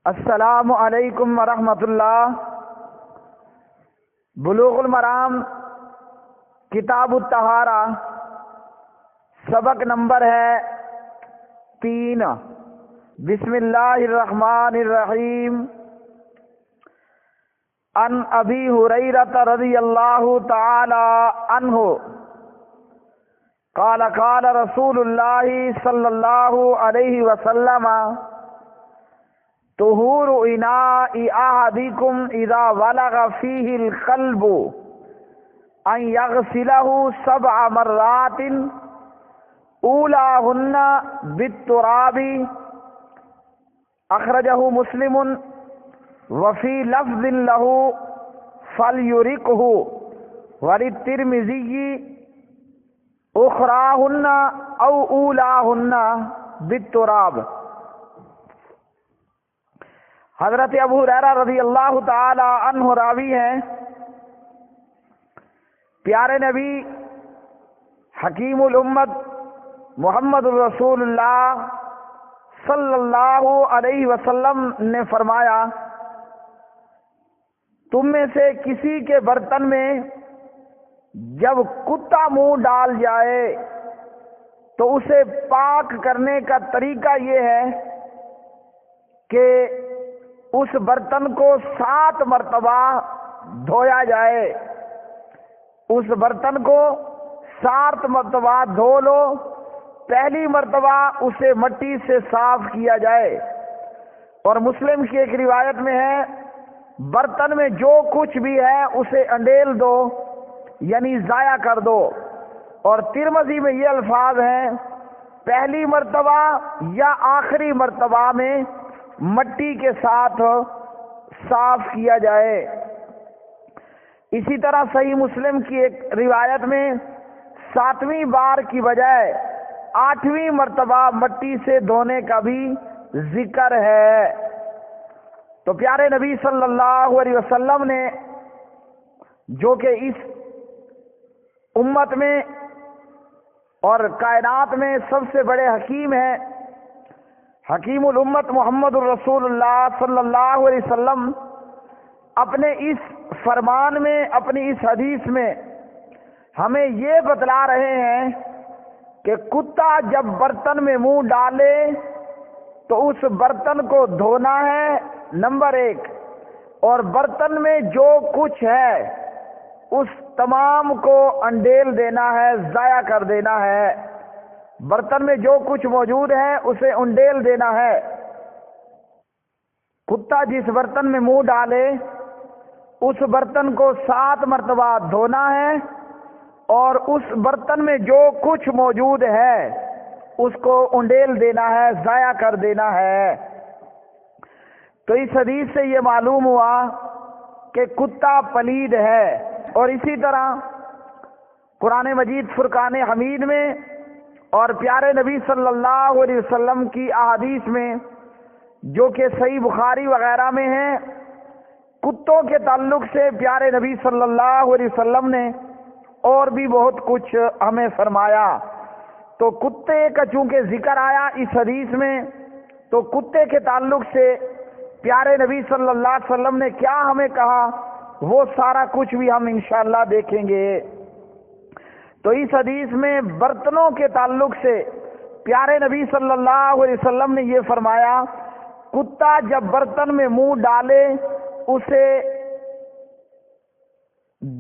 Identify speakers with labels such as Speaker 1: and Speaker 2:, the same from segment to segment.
Speaker 1: السلام علیکم ورحمۃ اللہ۔ بلوغ المرام کتاب الطہارہ، سبق نمبر ہے 3۔ بسم اللہ الرحمن الرحیم۔ عن ابی ہریرہ رضی اللہ تعالی عنہ قال قال رسول اللہ صلی اللہ علیہ وسلم طہور اناء احدکم اذا ولغ فیہ القلب ان یغسلہ 7 مرات اولاہن بالتراب، اخرجہ مسلم وفی لفظ لہ فلیرقہ، وللترمذی اخراہن او اولاہن بالتراب۔ حضرت ابو ہریرہ رضی اللہ تعالی عنہ راوی ہیں، پیارے نبی حکیم الامت محمد الرسول اللہ صلی اللہ علیہ وسلم نے فرمایا، تم میں سے کسی کے برتن میں جب کتا منہ ڈال جائے تو اسے پاک کرنے کا طریقہ یہ ہے کہ اس برتن کو 7 مرتبہ دھویا جائے۔ اس برتن کو 7 مرتبہ دھو لو۔ پہلی مرتبہ اسے مٹی سے صاف کیا جائے۔ اور مسلم کی ایک روایت میں ہے، برتن میں جو کچھ بھی ہے اسے انڈیل دو، یعنی ضائع کر دو۔ اور ترمذی میں یہ الفاظ ہیں، پہلی مرتبہ یا آخری مرتبہ میں مٹی کے ساتھ صاف کیا جائے۔ اسی طرح صحیح مسلم کی ایک روایت میں 7ویں بار کی بجائے 8ویں مرتبہ مٹی سے دھونے کا بھی ذکر ہے۔ تو پیارے نبی صلی اللہ علیہ وسلم نے، جو کہ اس امت میں اور کائنات میں سب سے بڑے حکیم ہیں، حکیم الامت محمد الرسول اللہ صلی اللہ علیہ وسلم، اپنے اس فرمان میں، اپنی اس حدیث میں ہمیں یہ بتلا رہے ہیں کہ کتا جب برتن میں منہ ڈالے تو اس برتن کو دھونا ہے، نمبر 1، اور برتن میں جو کچھ ہے اس تمام کو انڈیل دینا ہے، ضائع کر دینا ہے۔ برتن میں جو کچھ موجود ہے اسے انڈیل دینا ہے۔ کتا جس برتن میں منہ ڈالے اس برتن کو 7 مرتبہ دھونا ہے، اور اس برتن میں جو کچھ موجود ہے اس کو انڈیل دینا ہے، ضائع کر دینا ہے۔ تو اس حدیث سے یہ معلوم ہوا کہ کتا پلید ہے۔ اور اسی طرح قرآن مجید فرقان حمید میں اور پیارے نبی صلی اللہ علیہ وسلم کی احادیث میں، جو کہ صحیح بخاری وغیرہ میں ہیں، کتوں کے تعلق سے پیارے نبی صلی اللہ علیہ وسلم نے اور بھی بہت کچھ ہمیں فرمایا۔ تو کتے کا چونکہ ذکر آیا اس حدیث میں، تو کتے کے تعلق سے پیارے نبی صلی اللہ علیہ وسلم نے کیا ہمیں کہا، وہ سارا کچھ بھی ہم انشاءاللہ دیکھیں گے۔ تو اس حدیث میں برتنوں کے تعلق سے پیارے نبی صلی اللہ علیہ وسلم نے یہ فرمایا، کتا جب برتن میں منہ ڈالے اسے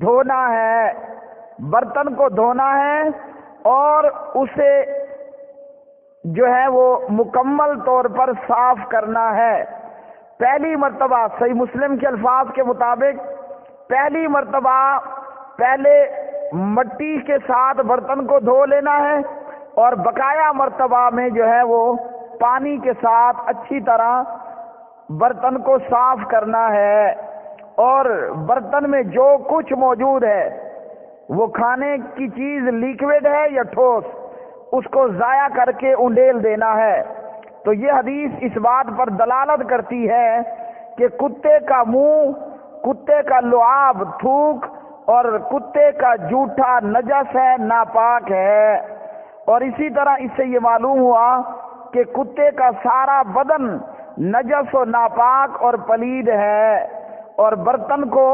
Speaker 1: دھونا ہے، برتن کو دھونا ہے، اور اسے جو ہے وہ مکمل طور پر صاف کرنا ہے۔ پہلی مرتبہ صحیح مسلم کے الفاظ کے مطابق پہلی مرتبہ پہلے مٹی کے ساتھ برتن کو دھو لینا ہے، اور بقایا مرتبہ میں جو ہے وہ پانی کے ساتھ اچھی طرح برتن کو صاف کرنا ہے۔ اور برتن میں جو کچھ موجود ہے، وہ کھانے کی چیز لیکوڈ ہے یا ٹھوس، اس کو ضائع کر کے انڈیل دینا ہے۔ تو یہ حدیث اس بات پر دلالت کرتی ہے کہ کتے کا منہ، کتے کا لعاب تھوک، اور کتے کا جوٹھا نجس ہے، ناپاک ہے۔ اور اسی طرح اس سے یہ معلوم ہوا کہ کتے کا سارا بدن نجس و ناپاک اور پلید ہے، اور برتن کو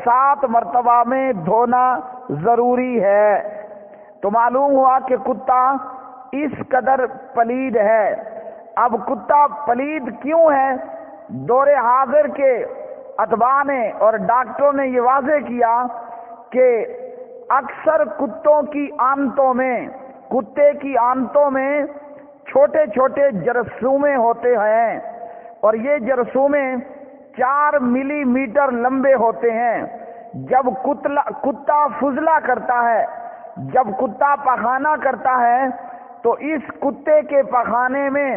Speaker 1: 7 مرتبہ میں دھونا ضروری ہے۔ تو معلوم ہوا کہ کتا اس قدر پلید ہے۔ اب کتا پلید کیوں ہے؟ دور حاضر کے اتباع نے اور ڈاکٹروں نے یہ واضح کیا کہ اکثر کتوں کی آنتوں میں، کتے کی آنتوں میں چھوٹے چھوٹے جرثومے ہوتے ہیں، اور یہ جرثومے 4 ملی میٹر لمبے ہوتے ہیں۔ جب کتا فضلہ کرتا ہے، جب کتا پخانہ کرتا ہے، تو اس کتے کے پخانے میں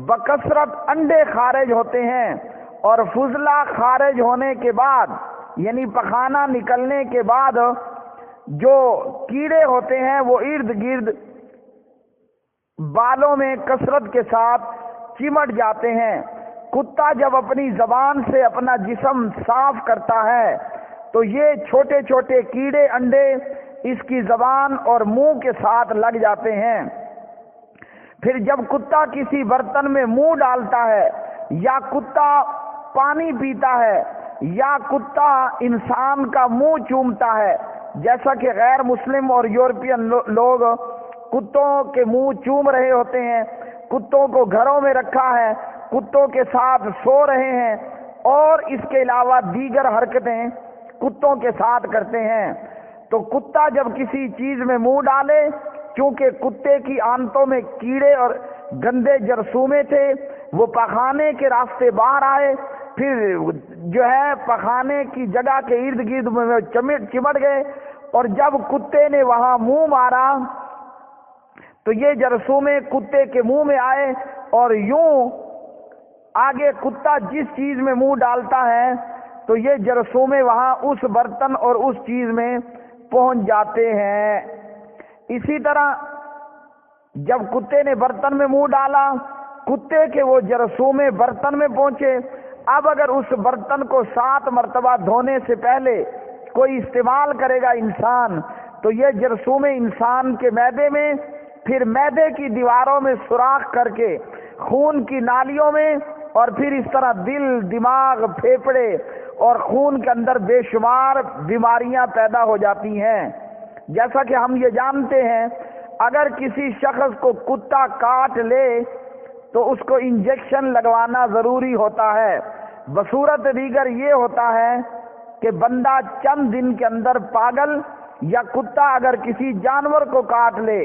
Speaker 1: بکثرت انڈے خارج ہوتے ہیں، اور فضلہ خارج ہونے کے بعد، یعنی پخانہ نکلنے کے بعد جو کیڑے ہوتے ہیں وہ ارد گرد بالوں میں کثرت کے ساتھ چمٹ جاتے ہیں۔ کتا جب اپنی زبان سے اپنا جسم صاف کرتا ہے تو یہ چھوٹے چھوٹے کیڑے انڈے اس کی زبان اور منہ کے ساتھ لگ جاتے ہیں۔ پھر جب کتا کسی برتن میں منہ ڈالتا ہے، یا کتا پانی پیتا ہے، یا کتا انسان کا منہ چومتا ہے، جیسا کہ غیر مسلم اور یورپین لوگ کتوں کے منہ چوم رہے ہوتے ہیں، کتوں کو گھروں میں رکھا ہے، کتوں کے ساتھ سو رہے ہیں، اور اس کے علاوہ دیگر حرکتیں کتوں کے ساتھ کرتے ہیں، تو کتا جب کسی چیز میں منہ ڈالے، چونکہ کتے کی آنتوں میں کیڑے اور گندے جرثومے تھے، وہ پخانے کے راستے باہر آئے، پھر جو ہے پخانے کی جگہ کے ارد گرد میں چمٹ گئے، اور جب کتے نے وہاں منہ مارا تو یہ جرثومے کتے کے منہ میں آئے، اور یوں آگے کتا جس چیز میں منہ ڈالتا ہے تو یہ جرثومے وہاں اس برتن اور اس چیز میں پہنچ جاتے ہیں۔ اسی طرح جب کتے نے برتن میں منہ ڈالا، کتے کے وہ جرثومے برتن میں پہنچے۔ اب اگر اس برتن کو 7 مرتبہ دھونے سے پہلے کوئی استعمال کرے گا انسان، تو یہ جرثومے انسان کے معدے میں، پھر معدے کی دیواروں میں سوراخ کر کے خون کی نالیوں میں، اور پھر اس طرح دل، دماغ، پھیپھڑے اور خون کے اندر بے شمار بیماریاں پیدا ہو جاتی ہیں۔ جیسا کہ ہم یہ جانتے ہیں، اگر کسی شخص کو کتا کاٹ لے تو اس کو انجیکشن لگوانا ضروری ہوتا ہے۔ بصورت دیگر یہ ہوتا ہے کہ بندہ چند دن کے اندر پاگل، یا کتا اگر کسی جانور کو کاٹ لے،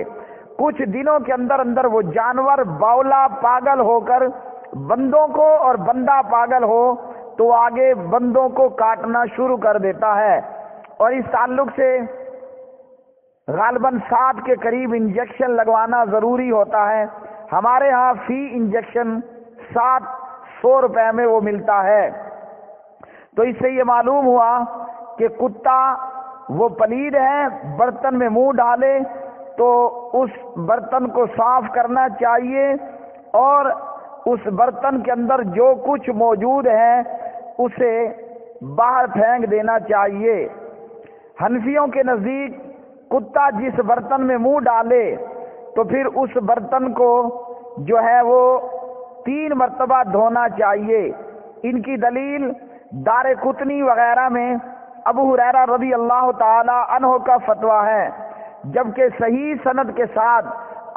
Speaker 1: کچھ دنوں کے اندر اندر وہ جانور باولا پاگل ہو کر بندوں کو، اور بندہ پاگل ہو تو آگے بندوں کو کاٹنا شروع کر دیتا ہے۔ اور اس تعلق سے غالباً 7 کے قریب انجیکشن لگوانا ضروری ہوتا ہے۔ ہمارے ہاں فی انجیکشن 700 روپے میں وہ ملتا ہے۔ تو اس سے یہ معلوم ہوا کہ کتا وہ پلید ہے، برتن میں منہ ڈالے تو اس برتن کو صاف کرنا چاہیے، اور اس برتن کے اندر جو کچھ موجود ہے اسے باہر پھینک دینا چاہیے۔ حنفیوں کے نزدیک کتا جس برتن میں منہ ڈالے تو پھر اس برتن کو جو ہے وہ 3 مرتبہ دھونا چاہیے۔ ان کی دلیل دارقطنی وغیرہ میں ابو ہریرہ رضی اللہ تعالی عنہ کا فتویٰ ہے، جبکہ صحیح سند کے ساتھ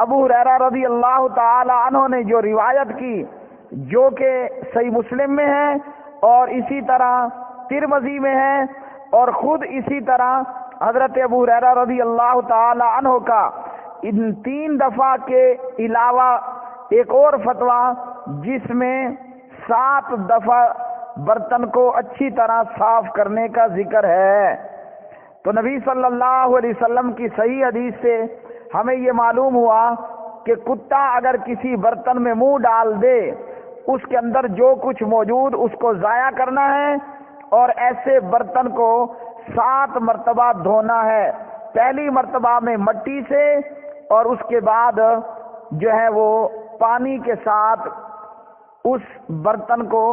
Speaker 1: ابو ہریرہ رضی اللہ تعالی عنہ نے جو روایت کی، جو کہ صحیح مسلم میں ہے اور اسی طرح ترمذی میں ہے، اور خود اسی طرح حضرت ابو ہریرہ رضی اللہ تعالی عنہ کا ان 3 دفعہ کے علاوہ ایک اور فتویٰ جس میں 7 دفعہ برتن کو اچھی طرح صاف کرنے کا ذکر ہے۔ تو نبی صلی اللہ علیہ وسلم کی صحیح حدیث سے ہمیں یہ معلوم ہوا کہ کتا اگر کسی برتن میں منہ ڈال دے، اس کے اندر جو کچھ موجود اس کو ضائع کرنا ہے، اور ایسے برتن کو 7 مرتبہ دھونا ہے۔ پہلی مرتبہ میں مٹی سے، اور اس کے بعد جو ہے وہ پانی کے ساتھ اس برتن کو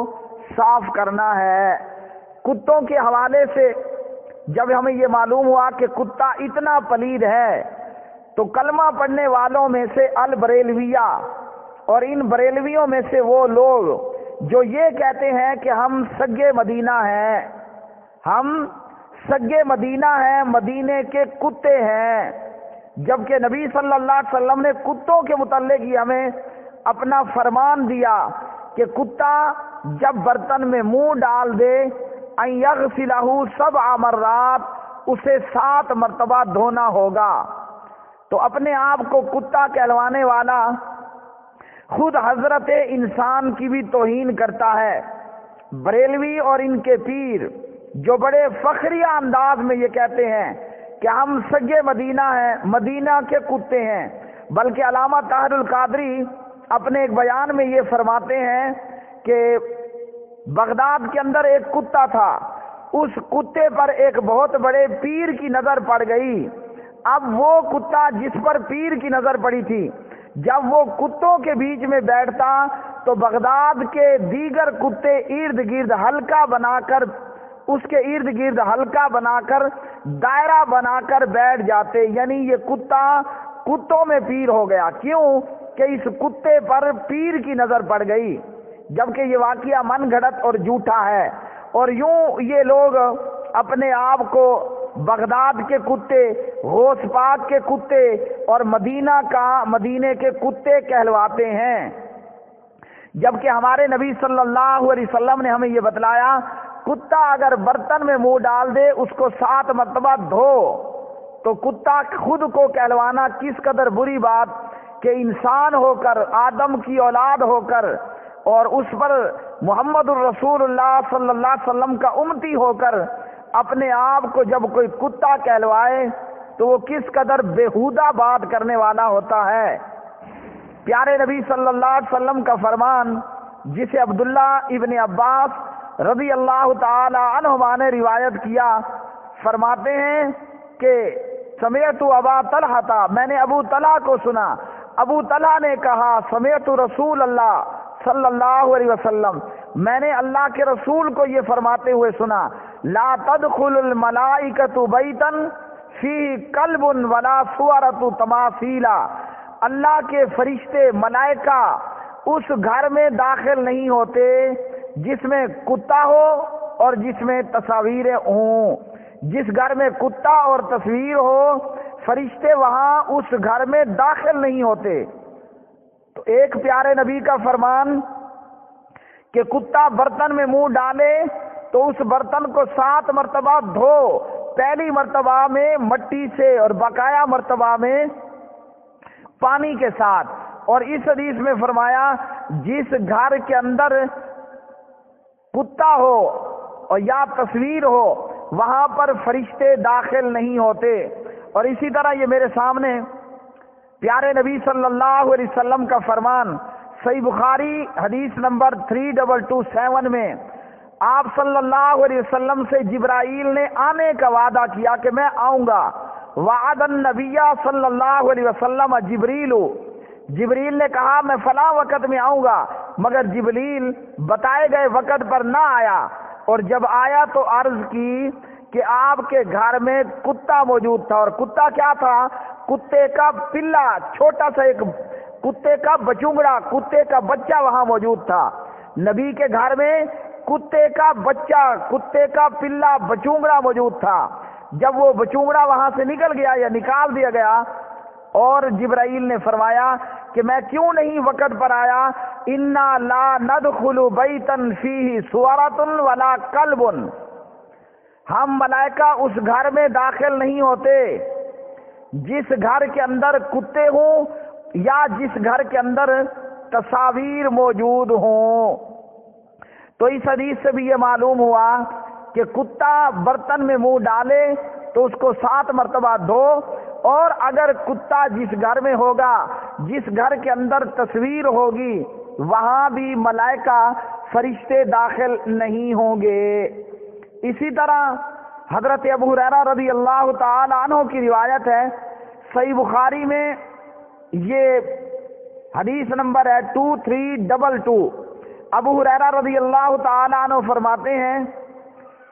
Speaker 1: صاف کرنا ہے۔ کتوں کے حوالے سے جب ہمیں یہ معلوم ہوا کہ کتا اتنا پلید ہے، تو کلمہ پڑھنے والوں میں سے البریلویہ، اور ان بریلویوں میں سے وہ لوگ جو یہ کہتے ہیں کہ ہم سگے مدینہ ہیں، ہم سگے مدینہ ہیں، مدینے کے کتے ہیں، جبکہ نبی صلی اللہ علیہ وسلم نے کتوں کے متعلق ہی ہمیں اپنا فرمان دیا کہ کتا جب برتن میں منہ ڈال دے ان یغسلہ 7 مرات، اسے 7 مرتبہ دھونا ہوگا۔ تو اپنے آپ کو کتا کہلوانے والا خود حضرت انسان کی بھی توہین کرتا ہے۔ بریلوی اور ان کے پیر جو بڑے فخریہ انداز میں یہ کہتے ہیں کہ ہم سگے مدینہ ہیں، مدینہ کے کتے ہیں، بلکہ علامہ طاہر القادری اپنے ایک بیان میں یہ فرماتے ہیں کہ بغداد کے اندر ایک کتا تھا، اس کتے پر ایک بہت بڑے پیر کی نظر پڑ گئی۔ اب وہ کتا جس پر پیر کی نظر پڑی تھی، جب وہ کتوں کے بیچ میں بیٹھتا تو بغداد کے دیگر کتے ارد گرد حلقہ بنا کر، اس کے ارد گرد حلقہ بنا کر دائرہ بنا کر بیٹھ جاتے، یعنی یہ کتا کتوں میں پیر ہو گیا۔ کیوں کہ اس کتے پر پیر کی نظر پڑ گئی، جبکہ یہ واقعہ من گھڑت اور جھوٹا ہے۔ اور یوں یہ لوگ اپنے آپ کو بغداد کے کتے، غوث پاک کے کتے اور مدینے کے کتے کہلواتے ہیں، جبکہ ہمارے نبی صلی اللہ علیہ وسلم نے ہمیں یہ بتلایا کتا اگر برتن میں منہ ڈال دے اس کو 7 مرتبہ دھو۔ تو کتا خود کو کہلوانا کس قدر بری بات کہ انسان ہو کر، آدم کی اولاد ہو کر، اور اس پر محمد الرسول اللہ صلی اللہ علیہ وسلم کا امتی ہو کر اپنے آپ کو جب کوئی کتا کہلوائے تو وہ کس قدر بےہودہ بات کرنے والا ہوتا ہے۔ پیارے نبی صلی اللہ علیہ وسلم کا فرمان جسے عبداللہ ابن عباس رضی اللہ تعالی عنہما نے روایت کیا، فرماتے ہیں کہ سمعت ابا طلحہ، میں نے ابو طلحہ کو سنا، ابو طلحہ نے کہا سمعت رسول اللہ صلی اللہ علیہ وسلم، میں نے اللہ کے رسول کو یہ فرماتے ہوئے سنا، لا تدخل الملائکۃ بیتا فیہ کلب ولا صورۃ تماثیلا، اللہ کے فرشتے ملائکہ اس گھر میں داخل نہیں ہوتے جس میں کتا ہو اور جس میں تصاویریں ہوں۔ جس گھر میں کتا اور تصویر ہو فرشتے وہاں اس گھر میں داخل نہیں ہوتے۔ تو ایک پیارے نبی کا فرمان کہ کتا برتن میں منہ ڈالے تو اس برتن کو 7 مرتبہ دھو، پہلی مرتبہ میں مٹی سے اور بقایا مرتبہ میں پانی کے ساتھ۔ اور اس حدیث میں فرمایا جس گھر کے اندر کتا ہو اور یا تصویر ہو وہاں پر فرشتے داخل نہیں ہوتے۔ اور اسی طرح یہ میرے سامنے پیارے نبی صلی اللہ علیہ وسلم کا فرمان صحیح بخاری حدیث نمبر 3227 میں آپ صلی اللہ علیہ وسلم سے جبرائیل نے آنے کا وعدہ کیا کہ میں آؤں گا۔ وعد النبی صلی اللہ علیہ وسلم جبریل نے کہا میں فلاں وقت میں آؤں گا، مگر جبریل بتائے گئے وقت پر نہ آیا، اور جب آیا تو عرض کی کہ آپ کے گھر میں کتا موجود تھا۔ اور کتا کیا تھا؟ کتے کا پلا، چھوٹا سا ایک کتے کا بچونگڑا، کتے کا بچہ وہاں موجود تھا۔ نبی کے گھر میں کتے کا بچہ، کتے کا پلا، بچونگڑا موجود تھا۔ جب وہ بچونگڑا وہاں سے نکل گیا یا نکال دیا گیا اور جبرائیل نے فرمایا کہ میں کیوں نہیں وقت پر آیا، انا لا ندخل بیتا فیہ صورۃ ولا کلب، ہم ملائکہ اس گھر میں داخل نہیں ہوتے جس گھر کے اندر کتے ہوں یا جس گھر کے اندر تصاویر موجود ہوں۔ تو اس حدیث سے بھی یہ معلوم ہوا کہ کتا برتن میں منہ ڈالے تو اس کو 7 مرتبہ دھو، اور اگر کتا جس گھر میں ہوگا، جس گھر کے اندر تصویر ہوگی، وہاں بھی ملائکہ فرشتے داخل نہیں ہوں گے۔ اسی طرح حضرت ابو ہریرہ رضی اللہ تعالی عنہ کی روایت ہے، صحیح بخاری میں یہ حدیث نمبر ہے 2322۔ ابو ہریرہ رضی اللہ تعالی عنہ فرماتے ہیں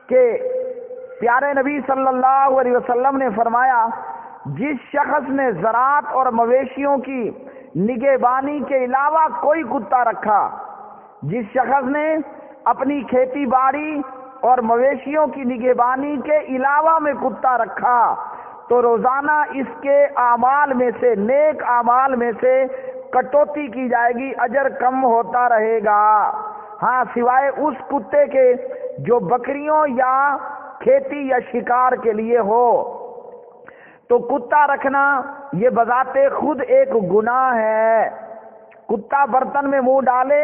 Speaker 1: کہ پیارے نبی صلی اللہ علیہ وسلم نے فرمایا جس شخص نے زراعت اور مویشیوں کی نگہبانی کے علاوہ کوئی کتا رکھا جس شخص نے اپنی کھیتی باڑی اور مویشیوں کی نگہبانی کے علاوہ میں کتا رکھا تو روزانہ اس کے اعمال میں سے، نیک اعمال میں سے کٹوتی کی جائے گی، اجر کم ہوتا رہے گا، ہاں سوائے اس کتے کے جو بکریوں یا کھیتی یا شکار کے لیے ہو۔ تو کتا رکھنا یہ بذات خود ایک گناہ ہے۔ کتا برتن میں منہ ڈالے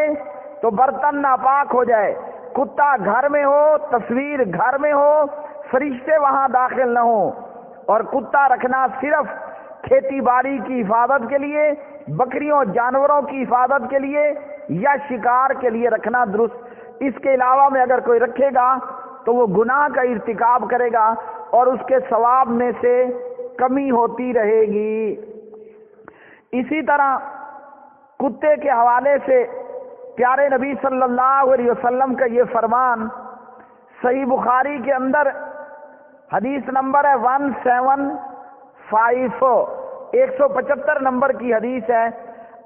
Speaker 1: تو برتن ناپاک ہو جائے، کتا گھر میں ہو، تصویر گھر میں ہو، فرشتے وہاں داخل نہ ہوں، اور کتا رکھنا صرف کھیتی باڑی کی حفاظت کے لیے، بکریوں جانوروں کی حفاظت کے لیے یا شکار کے لیے رکھنا درست، اس کے علاوہ میں اگر کوئی رکھے گا تو وہ گناہ کا ارتکاب کرے گا اور اس کے ثواب میں سے کمی ہوتی رہے گی۔ اسی طرح کتے کے حوالے سے پیارے نبی صلی اللہ علیہ وسلم کا یہ فرمان صحیح بخاری کے اندر حدیث نمبر ہے 175، 175 نمبر کی حدیث ہے۔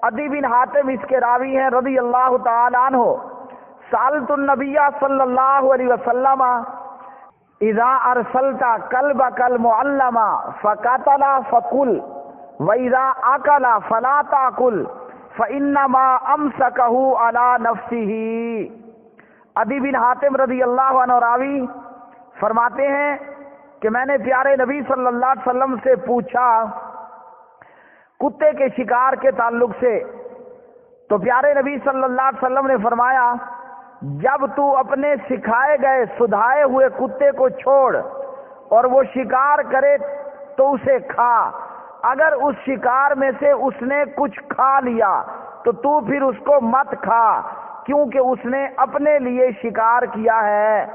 Speaker 1: عدی بن حاتم اس کے راوی ہیں رضی اللہ تعالی عنہ، سألت النبی صلی اللہ علیہ وسلم اذا ارسلت کلبک المعلم فقتل فقل واذا اکل فلا تاکل فانما امسکہ علی نفسہ۔ عدی بن حاتم رضی اللہ عنہ راوی فرماتے ہیں کہ میں نے پیارے نبی صلی اللہ علیہ وسلم سے پوچھا کتے کے شکار کے تعلق سے، تو پیارے نبی صلی اللہ علیہ وسلم نے فرمایا جب تو اپنے سکھائے گئے سدھائے ہوئے کتے کو چھوڑ اور وہ شکار کرے تو اسے کھا، اگر اس شکار میں سے اس نے کچھ کھا لیا تو پھر اس کو مت کھا، کیونکہ اس نے اپنے لیے شکار کیا ہے۔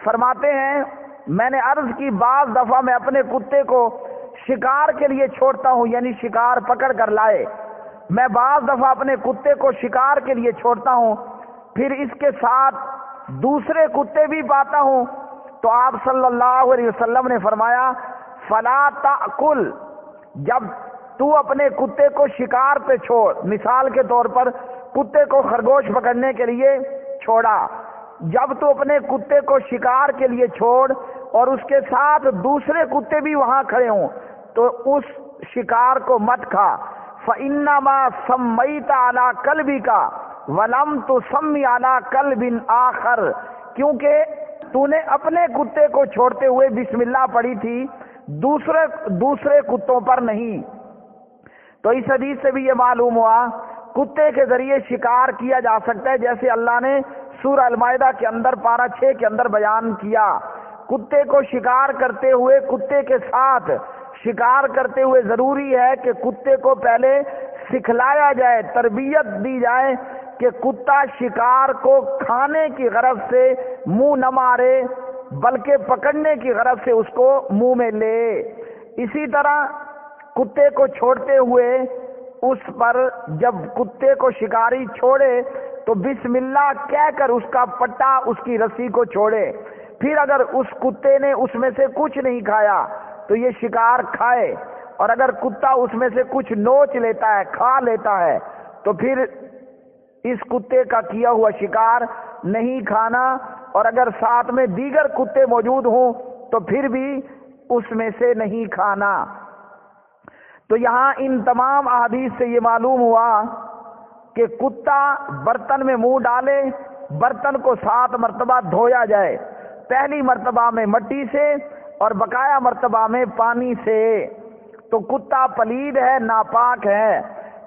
Speaker 1: فرماتے ہیں میں نے عرض کی بعض دفعہ میں اپنے کتے کو شکار کے لیے چھوڑتا ہوں، یعنی شکار پکڑ کر لائے، میں بعض دفعہ اپنے کتے کو شکار کے لیے چھوڑتا ہوں، پھر اس کے ساتھ دوسرے کتے بھی پاتا ہوں، تو آپ صلی اللہ علیہ وسلم نے فرمایا فلا تأکل، جب تو اپنے کتے کو شکار پہ چھوڑ، مثال کے طور پر کتے کو خرگوش پکڑنے کے لیے چھوڑا، جب تو اپنے کتے کو شکار کے لیے چھوڑ اور اس کے ساتھ دوسرے کتے بھی وہاں کھڑے ہوں تو اس شکار کو مت کھا، فَإِنَّمَا سَمَّيْتَ عَلَى كَلْبِكَ وَلَمْ تُسَمِّ عَلَى كَلْبٍ آخر، کیونکہ تو نے اپنے کتے کو چھوڑتے ہوئے بسم اللہ پڑھی تھی، دوسرے کتوں پر نہیں۔ تو اس حدیث سے بھی یہ معلوم ہوا کتے کے ذریعے شکار کیا جا سکتا ہے، جیسے اللہ نے سورہ المائدہ کے اندر پارہ 6 کے اندر بیان کیا، کتے کو شکار کرتے ہوئے، کتے کے ساتھ شکار کرتے ہوئے ضروری ہے کہ کتے کو پہلے سکھلایا جائے، تربیت دی جائے کہ کتا شکار کو کھانے کی غرض سے منہ نہ مارے بلکہ پکڑنے کی غرض سے اس کو منہ میں لے۔ اسی طرح کتے کو چھوڑتے ہوئے اس پر جب کتے کو شکاری چھوڑے تو بسم اللہ کہہ کر اس کا پٹا، اس کی رسی کو چھوڑے، پھر اگر اس کتے نے اس میں سے کچھ نہیں کھایا تو یہ شکار کھائے، اور اگر کتا اس میں سے کچھ نوچ لیتا ہے، کھا لیتا ہے، تو پھر اس کتے کا کیا ہوا شکار نہیں کھانا، اور اگر ساتھ میں دیگر کتے موجود ہوں تو پھر بھی اس میں سے نہیں کھانا۔ تو یہاں ان تمام احادیث سے یہ معلوم ہوا کہ کتا برتن میں منہ ڈالے، برتن کو 7 مرتبہ دھویا جائے، پہلی مرتبہ میں مٹی سے اور بقایا مرتبہ میں پانی سے۔ تو کتا پلید ہے، ناپاک ہے،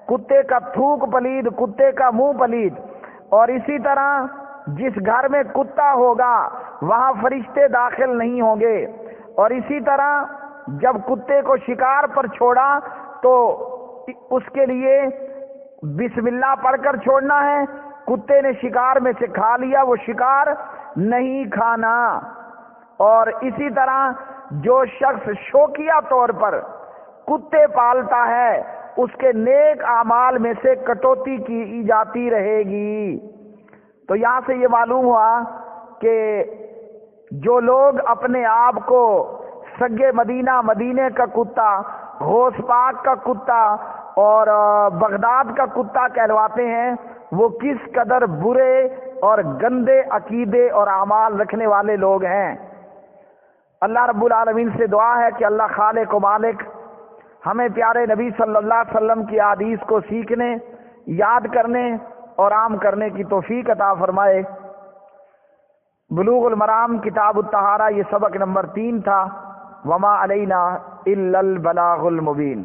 Speaker 1: کتے کا تھوک پلید، کتے کا منہ پلید، اور اسی طرح جس گھر میں کتا ہوگا وہاں فرشتے داخل نہیں ہوں گے، اور اسی طرح جب کتے کو شکار پر چھوڑا تو اس کے لیے بسم اللہ پڑھ کر چھوڑنا ہے، کتے نے شکار میں سے کھا لیا وہ شکار نہیں کھانا۔ اور اسی طرح جو شخص شوقیہ طور پر کتے پالتا ہے اس کے نیک اعمال میں سے کٹوتی کی جاتی رہے گی۔ تو یہاں سے یہ معلوم ہوا کہ جو لوگ اپنے آپ کو سگے مدینہ، مدینے کا کتا، غوث پاک کا کتا اور بغداد کا کتا کہلواتے ہیں، وہ کس قدر برے اور گندے عقیدے اور اعمال رکھنے والے لوگ ہیں۔ اللہ رب العالمین سے دعا ہے کہ اللہ خالق و مالک ہمیں پیارے نبی صلی اللہ علیہ وسلم کی احادیث کو سیکھنے، یاد کرنے اور عام کرنے کی توفیق عطا فرمائے۔ بلوغ المرام کتاب الطہارہ یہ سبق نمبر 3 تھا۔ وما علینا الا البلاغ المبین۔